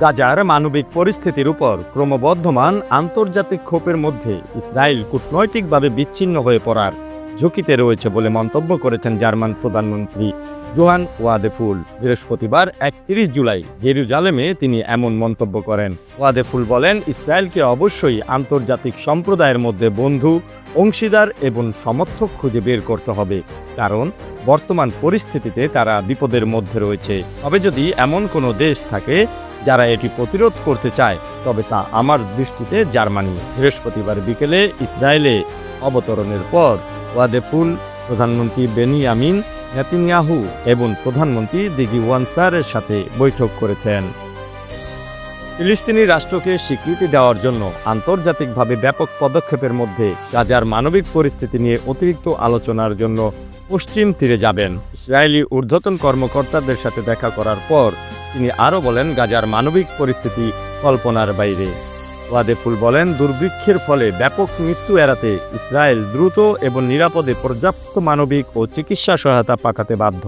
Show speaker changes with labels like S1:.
S1: গাজার মানবিক পরিস্থিতির উপর ক্রমবর্ধমান আন্তর্জাতিক ক্ষোভের মধ্যে ইসরায়েল কূটনৈতিকভাবে বিচ্ছিন্ন হয়ে পড়ার ঝুঁকিতে রয়েছে বলে মন্তব্য করেছেন জার্মান প্রধানমন্ত্রী জোহান ওয়াদেফুল। বৃহস্পতিবার ৩১ জুলাই জেরুজালেমে তিনি এমন মন্তব্য করেন। ওয়াদেফুল বলেন, ইসরায়েলকে অবশ্যই আন্তর্জাতিক সম্প্রদায়ের মধ্যে বন্ধু, অংশীদার এবং সমর্থক খুঁজে বের করতে হবে, কারণ বর্তমান পরিস্থিতিতে তারা বিপদের মধ্যে রয়েছে। তবে যদি এমন কোনো দেশ থাকে যারা এটি প্রতিরোধ করতে চায়, তবে তা আমার দৃষ্টিতে জার্মানি। বৃহস্পতিবার বিকেলে ইসরায়েলে অবতরণের পর ওয়াদেফুল প্রধানমন্ত্রী বেনিয়ামিন নেতানিয়াহু এবং প্রধানমন্ত্রী দিগি ওয়ানসারের সাথে বৈঠক করেছেন। ফিলিস্তিনি রাষ্ট্রকে স্বীকৃতি দেওয়ার জন্য আন্তর্জাতিকভাবে ব্যাপক পদক্ষেপের মধ্যে গাজার মানবিক পরিস্থিতি নিয়ে অতিরিক্ত আলোচনার জন্য পশ্চিম তীরে যাবেন। ইসরায়েলি ঊর্ধ্বতন কর্মকর্তাদের সাথে দেখা করার পর তিনি আরও বলেন, গাজার মানবিক পরিস্থিতি কল্পনার বাইরে। ওয়াদেফুল বলেন, দুর্ভিক্ষের ফলে ব্যাপক মৃত্যু এড়াতে ইসরায়েল দ্রুত এবং নিরাপদে পর্যাপ্ত মানবিক ও চিকিৎসা সহায়তা পাঠাতে বাধ্য।